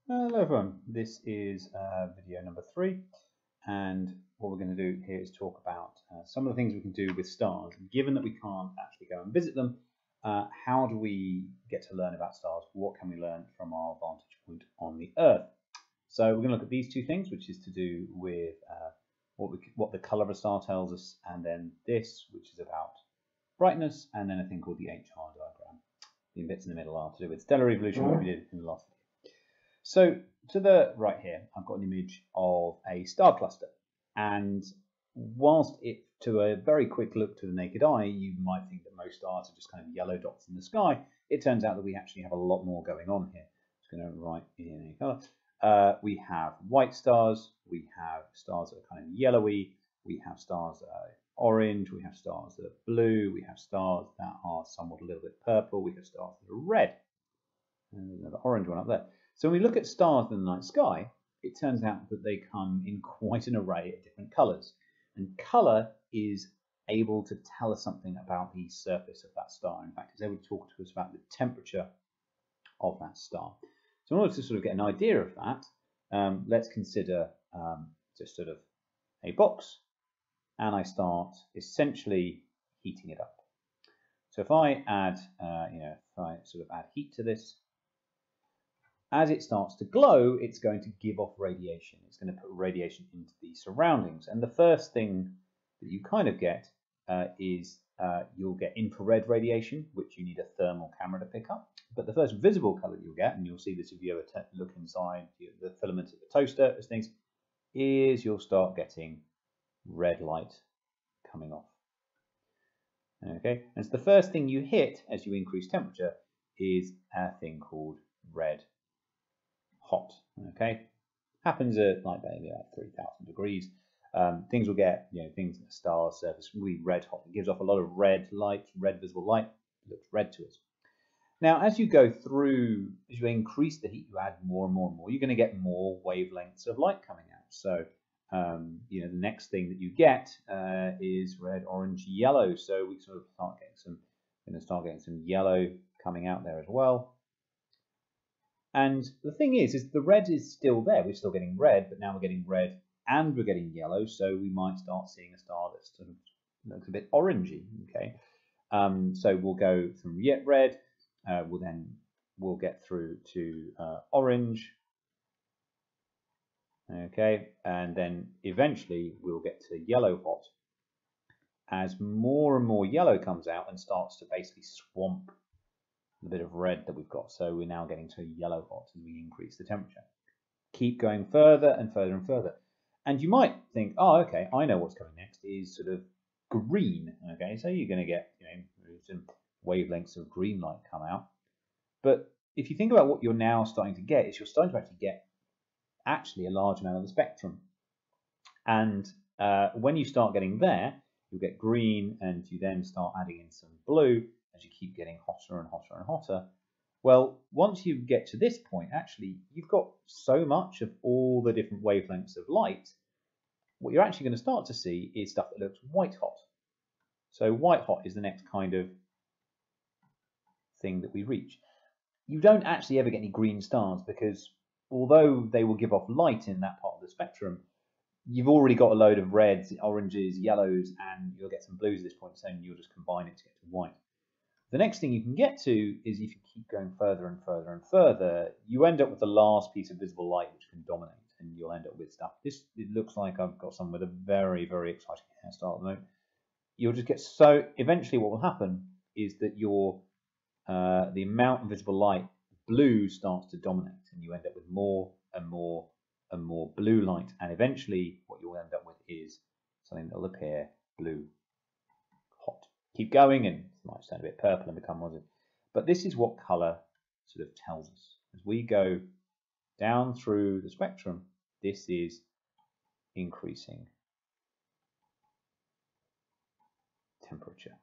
Hello everyone, this is video number 3, and what we're going to do here is talk about some of the things we can do with stars. Given that we can't actually go and visit them, how do we get to learn about stars? What can we learn from our vantage point on the Earth? So we're going to look at these two things, which is to do with what the colour of a star tells us, and then this, which is about brightness, and then a thing called the HR diagram. The bits in the middle are to do with stellar evolution, which we did in the last video. So to the right here, I've got an image of a star cluster, and whilst it, to a very quick look to the naked eye, you might think that most stars are just kind of yellow dots in the sky, it turns out that we actually have a lot more going on here. I'm just going to write in a colour. We have white stars, we have stars that are kind of yellowy, we have stars that are orange, we have stars that are blue, we have stars that are somewhat a little bit purple, we have stars that are red, and there's another orange one up there. So when we look at stars in the night sky, it turns out that they come in quite an array of different colours. And colour is able to tell us something about the surface of that star. In fact, it's able to talk to us about the temperature of that star. So in order to sort of get an idea of that, let's consider just sort of a box, and I start essentially heating it up. So if I add, if I sort of add heat to this, as it starts to glow, it's going to give off radiation. It's going to put radiation into the surroundings. And the first thing that you kind of get is you'll get infrared radiation, which you need a thermal camera to pick up. But the first visible color you'll get, and you'll see this if you ever look inside the filament of the toaster as things, is you'll start getting red light coming off. Okay, and so the first thing you hit as you increase temperature is a thing called red hot. Okay, happens at like maybe about 3,000 degrees. Things will get, things in the star surface really red hot. It gives off a lot of red light, red visible light. It looks red to us. Now, as you go through, as you increase the heat, you add more and more and more, you're going to get more wavelengths of light coming out. So, the next thing that you get is red, orange, yellow. So we sort of start getting some yellow coming out there as well. And the thing is the red is still there. We're still getting red, but now we're getting red and we're getting yellow. So we might start seeing a star that sort of looks a bit orangey. Okay, so we'll go from red. We'll get through to orange. Okay, and then eventually we'll get to yellow hot. As more and more yellow comes out and starts to basically swamp the bit of red that we've got. So we're now getting to a yellow hot as we increase the temperature. Keep going further and further and further. And you might think, oh, okay, I know what's coming next is sort of green. Okay, so you're going to get some wavelengths of green light come out. But if you think about what you're now starting to get, is you're starting to actually get a large amount of the spectrum. And when you start getting there, you'll get green, and you then start adding in some blue as you keep getting hotter and hotter and hotter. Well, once you get to this point, actually, you've got so much of all the different wavelengths of light, what you're actually going to start to see is stuff that looks white hot. So white hot is the next kind of thing that we reach. You don't actually ever get any green stars because although they will give off light in that part of the spectrum, you've already got a load of reds, oranges, yellows, and you'll get some blues at this point, so you'll just combine it to get to white. The next thing you can get to is if you keep going further and further and further, you end up with the last piece of visible light which can dominate, and you'll end up with stuff. It looks like I've got some with a very, very exciting hairstyle at the moment. You'll just get eventually what will happen is that the amount of visible light, blue, starts to dominate, and you end up with more and more and more blue light, and eventually what you'll end up with is something that will appear blue hot. Keep going and it might turn a bit purple and become rosy. But this is what colour sort of tells us. As we go down through the spectrum, this is increasing temperature.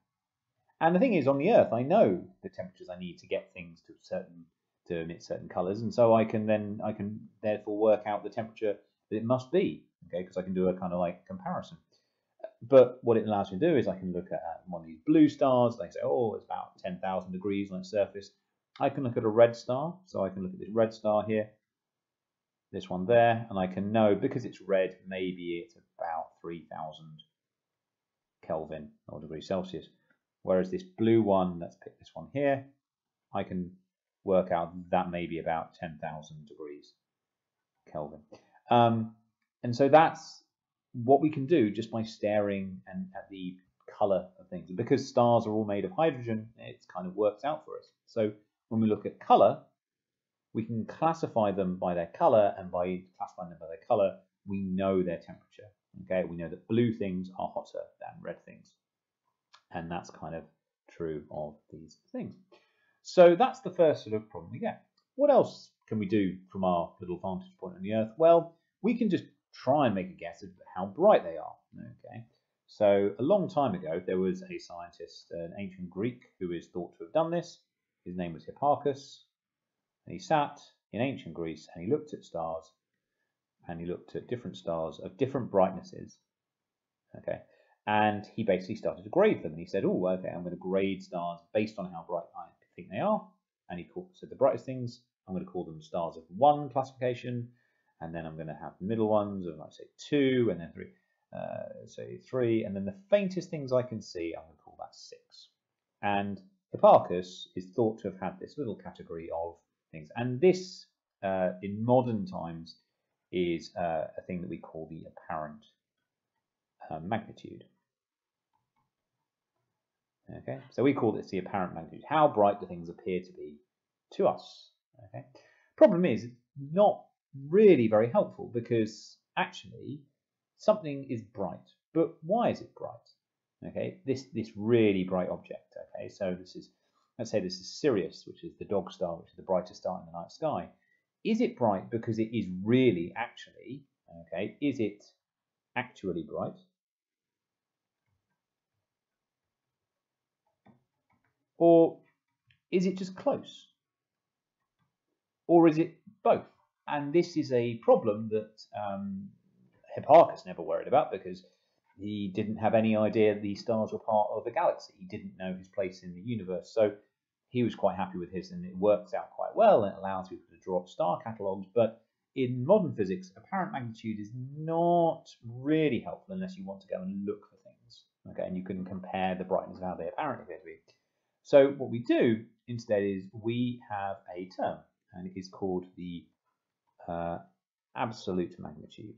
And the thing is, on the Earth, I know the temperatures I need to get things to emit certain colours, and so I can therefore work out the temperature that it must be, okay, because I can do a kind of like comparison. But what it allows me to do is I can look at one of these blue stars. They say, oh, it's about 10,000 degrees on its surface. I can look at a red star, so I can look at this red star here, this one there, and I can know because it's red, maybe it's about 3000 Kelvin or degrees Celsius. Whereas this blue one, let's pick this one here, I can work out that may be about 10,000 degrees Kelvin. And so that's what we can do just by staring at the color of things. And because stars are all made of hydrogen, it kind of works out for us. So when we look at color, we can classify them by their color, and by classifying them by their color, we know their temperature. Okay, we know that blue things are hotter than red things, and that's kind of true of these things. So that's the first sort of problem we get. What else can we do from our little vantage point on the Earth? Well, we can just try and make a guess of how bright they are. Okay, so a long time ago, there was a scientist, an ancient Greek, who is thought to have done this. His name was Hipparchus. And he sat in ancient Greece and he looked at stars, and he looked at different stars of different brightnesses. Okay, and he basically started to grade them. And he said, "Oh, okay, I'm going to grade stars based on how bright I think they are." And he said the brightest things, I'm going to call them stars of 1 classification, and then I'm going to have the middle ones of, like, say, 2, and then 3, say 3, and then the faintest things I can see, I'm going to call that 6. And Hipparchus is thought to have had this little category of things, and this in modern times is a thing that we call the apparent magnitude. Okay, so we call this the apparent magnitude. How bright do things appear to be to us? Okay, problem is it's not really very helpful, because actually something is bright, but why is it bright? Okay, this really bright object. Okay, so this is, let's say this is Sirius, which is the dog star, which is the brightest star in the night sky. Is it bright because it is really actually, okay, is it actually bright? Or is it just close? Or is it both? And this is a problem that Hipparchus never worried about, because he didn't have any idea these stars were part of a galaxy. He didn't know his place in the universe. So he was quite happy with his, and it works out quite well, and it allows people to draw up star catalogues. But in modern physics, apparent magnitude is not really helpful unless you want to go and look for things. Okay, and you can compare the brightness of how they apparently appear to be. So what we do instead is we have a term, and it is called the absolute magnitude.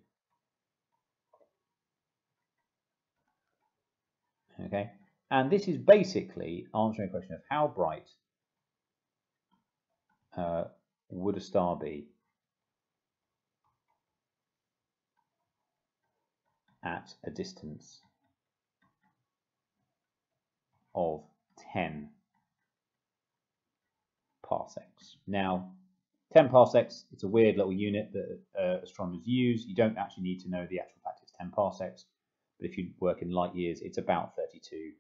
Okay, and this is basically answering a question of how bright would a star be at a distance of 10 parsecs. Now, 10 parsecs, it's a weird little unit that astronomers use. You don't actually need to know the actual fact it's 10 parsecs, but if you work in light years, it's about 32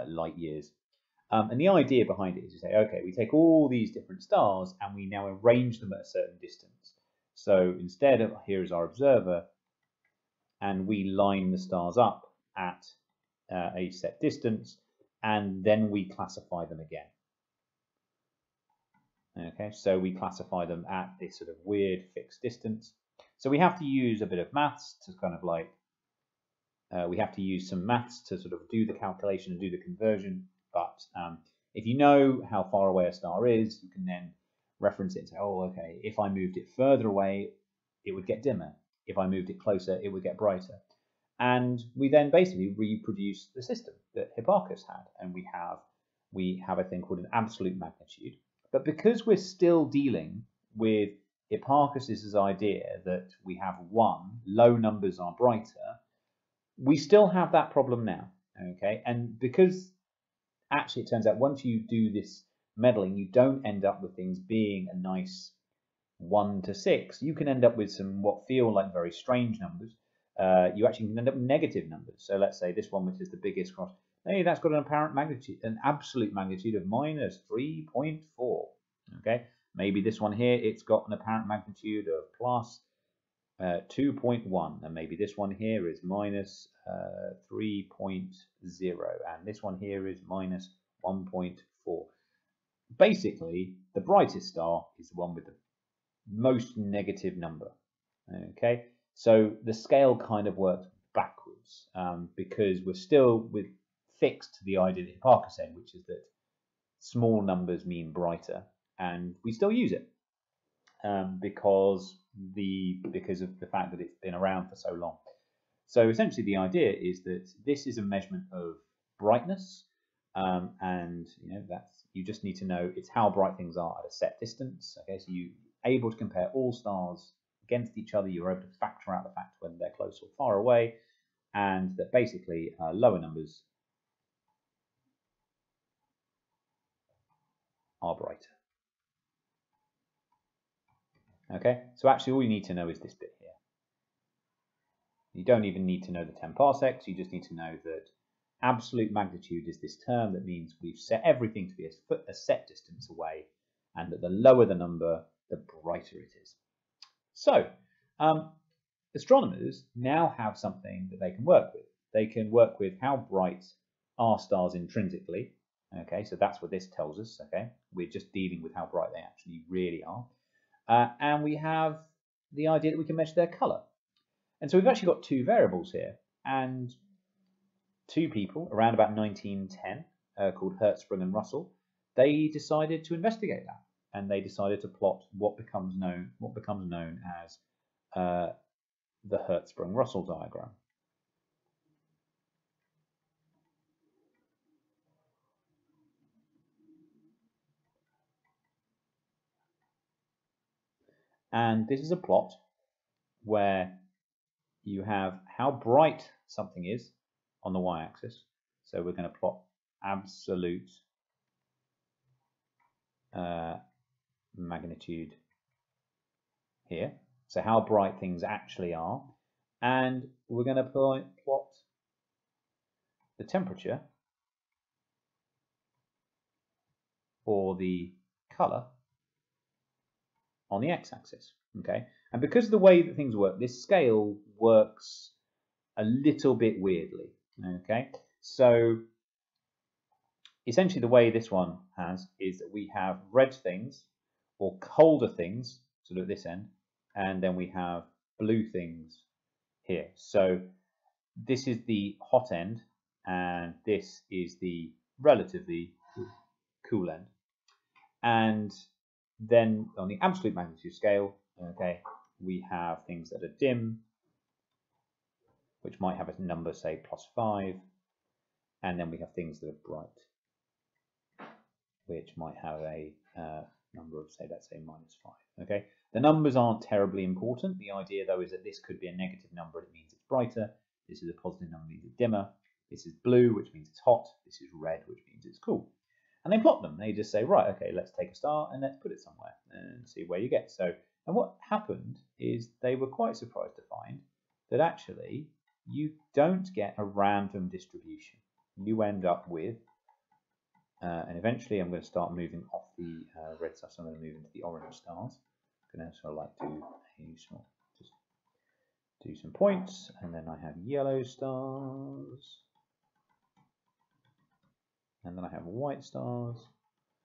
light years. And the idea behind it is to say, okay, we take all these different stars and we now arrange them at a certain distance. So instead of, here is our observer, and we line the stars up at a set distance, and then we classify them again. Okay, so we classify them at this sort of weird fixed distance. So we have to use a bit of maths to kind of like, we have to use some maths to sort of do the calculation and do the conversion. But if you know how far away a star is, you can then reference it and say, oh, okay, if I moved it further away, it would get dimmer. If I moved it closer, it would get brighter. And we then basically reproduce the system that Hipparchus had. And we have a thing called an absolute magnitude. But because we're still dealing with Hipparchus's idea that we have 1, low numbers are brighter, we still have that problem now. Okay, and because actually it turns out once you do this modeling, you don't end up with things being a nice 1 to 6. You can end up with some what feel like very strange numbers. You actually can end up with negative numbers. So let's say this one, which is the biggest cross, hey, that's got an apparent magnitude, an absolute magnitude of minus 3.4. Okay, maybe this one here, it's got an apparent magnitude of plus 2.1, and maybe this one here is minus 3.0, and this one here is minus 1.4. Basically, the brightest star is the one with the most negative number. Okay, so the scale kind of works backwards because we're still fixed to the idea that Hipparchus said, which is that small numbers mean brighter, and we still use it because of the fact that it's been around for so long. So essentially, the idea is that this is a measurement of brightness, and you just need to know it's how bright things are at a set distance. Okay, so you're able to compare all stars against each other. You're able to factor out the fact whether they're close or far away, and that basically lower numbers are brighter. Okay, so actually all you need to know is this bit here. You don't even need to know the 10 parsecs, you just need to know that absolute magnitude is this term that means we've set everything to be a set distance away, and that the lower the number, the brighter it is. So, astronomers now have something that they can work with. They can work with how bright are stars intrinsically. Okay, so that's what this tells us. Okay, we're just dealing with how bright they actually really are. And we have the idea that we can measure their color. And so we've actually got two variables here, and two people around about 1910 called Hertzsprung and Russell, they decided to investigate that, and they decided to plot what becomes known as the Hertzsprung-Russell diagram. And this is a plot where you have how bright something is on the y-axis. So we're going to plot absolute magnitude here. So how bright things actually are. And we're going to plot the temperature or the color on the x-axis. Okay, and because of the way that things work, this scale works a little bit weirdly. Okay, so essentially the way this one has is that we have red things or colder things sort of at this end, and then we have blue things here. So this is the hot end, and this is the relatively cool end. And then on the absolute magnitude scale, okay, we have things that are dim, which might have a number, say, +5, and then we have things that are bright, which might have a number of, say, let's say -5. Okay, the numbers aren't terribly important. The idea, though, is that this could be a negative number, it means it's brighter. This is a positive number, it means it's dimmer. This is blue, which means it's hot. This is red, which means it's cool. And they plot them. They just say, right, okay, let's take a star and let's put it somewhere and see where you get. So, and what happened is they were quite surprised to find that actually you don't get a random distribution. You end up with, and eventually I'm going to start moving off the red stuff, so I'm going to move into the orange stars. I'm going to sort of like just do some points, and then I have yellow stars. And then I have white stars.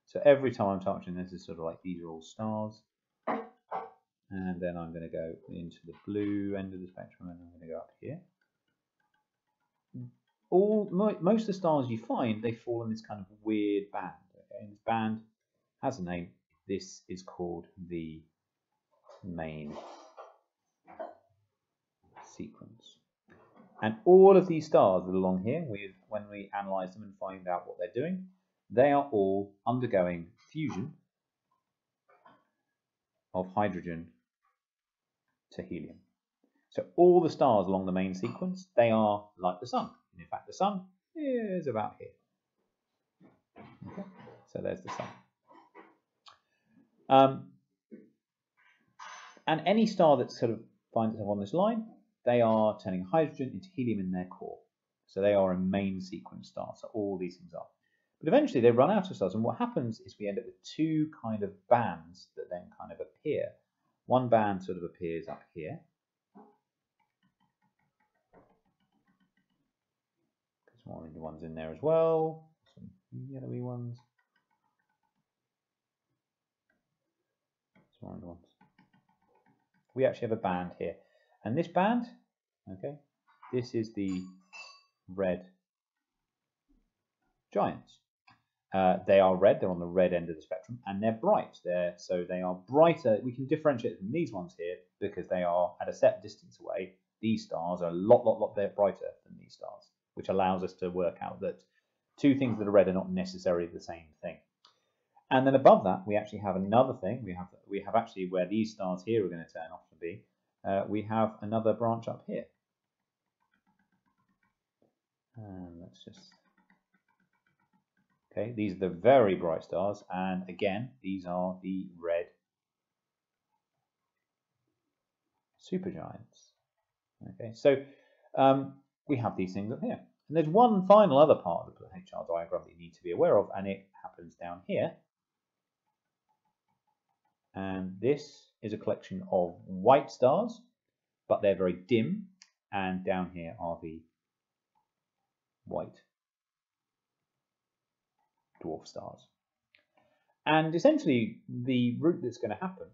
So every time I'm touching this, is sort of like these are all stars. And then I'm going to go into the blue end of the spectrum, and I'm going to go up here. Most of the stars you find, they fall in this kind of weird band. Okay? And this band has a name. This is called the main sequence. And all of these stars that are along here, when we analyze them and find out what they're doing, they are all undergoing fusion of hydrogen to helium. So all the stars along the main sequence, they are like the sun. And in fact, the sun is about here. Okay, so there's the sun. And any star that sort of finds itself on this line, they are turning hydrogen into helium in their core. So they are a main sequence star. So all these things are. But eventually they run out of stars. And what happens is we end up with two kind of bands that then kind of appear. One band sort of appears up here. Some orange ones in there as well. Some yellowy ones. Some orange ones. we actually have a band here. And this band, okay, this is the red giants. They are red, they're on the red end of the spectrum, and they're bright. So they are brighter. We can differentiate from these ones here because they are at a set distance away. These stars are a lot brighter than these stars, which allows us to work out that two things that are red are not necessarily the same thing. And then above that, we actually have another thing. We have actually where these stars here are going to turn off to be. We have another branch up here. And let's just. Okay, these are the very bright stars, and again, these are the red supergiants. Okay, so we have these things up here. And there's one final other part of the HR diagram that you need to be aware of, and it happens down here. And this is a collection of white stars, but they're very dim, and down here are the white dwarf stars. And essentially the route that's going to happen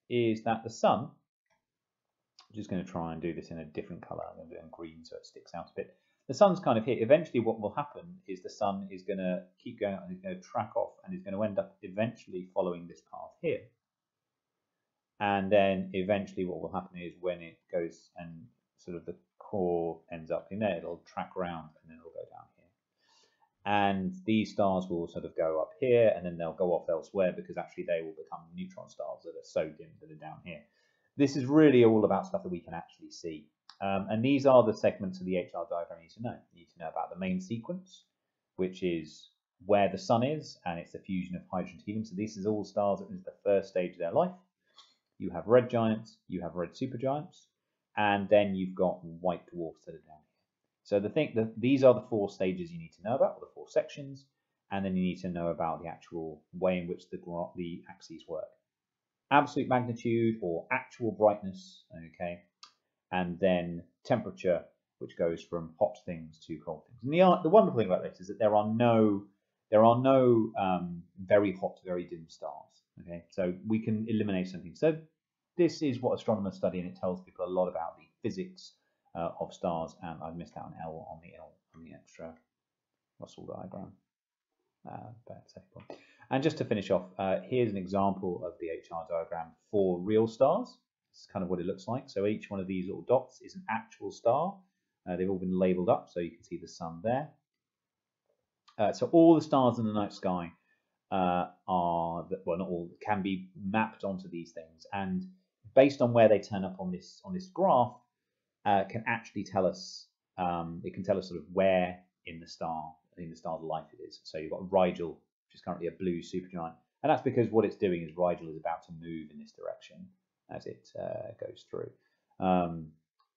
is that the sun, I'm just going to try and do this in a different color, I'm going to do it in green so it sticks out a bit. The sun's kind of here. Eventually what will happen is the sun is going to keep going and it's going to track off and is going to end up eventually following this path here. And then eventually what will happen is when it goes and sort of the core ends up in there, it'll track around and then it'll go down here. And these stars will sort of go up here and then they'll go off elsewhere because actually they will become neutron stars that are so dim that are down here. This is really all about stuff that we can actually see. And these are the segments of the HR diagram you need to know. You need to know about the main sequence, which is where the sun is, and it's the fusion of hydrogen to helium. So this is all stars that is the first stage of their life. You have red giants, you have red supergiants, and then you've got white dwarfs that are down here. So these are the four stages you need to know about, or the four sections, and then you need to know about the actual way in which the axes work. Absolute magnitude or actual brightness, okay, and then temperature, which goes from hot things to cold things. And the wonderful thing about this is that there are no very hot, very dim stars. Okay, so we can eliminate something. So this is what astronomers study, and it tells people a lot about the physics of stars. And I've missed out an L on the extra Russell diagram. And just to finish off, here's an example of the HR diagram for real stars. This is kind of what it looks like. So each one of these little dots is an actual star. They've all been labeled up, so you can see the sun there. So all the stars in the night sky not all, can be mapped onto these things, and based on where they turn up on this graph, can actually tell us. It can tell us sort of where in the star's life it is. So you've got Rigel, which is currently a blue supergiant, and that's because what it's doing is Rigel is about to move in this direction as it goes through.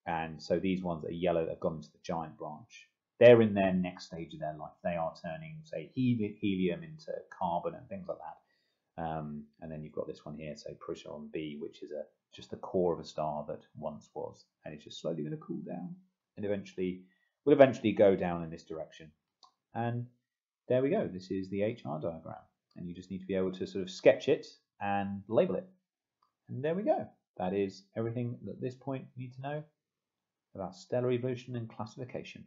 And so these ones that are yellow that have gone into the giant branch, they're in their next stage of their life. They are turning, say, helium into carbon and things like that. And then you've got this one here, so Proteron B, which is just the core of a star that once was, and it's just slowly going to cool down, and will eventually go down in this direction. And there we go. This is the HR diagram, and you just need to be able to sort of sketch it and label it. And there we go. That is everything at this point you need to know about stellar evolution and classification.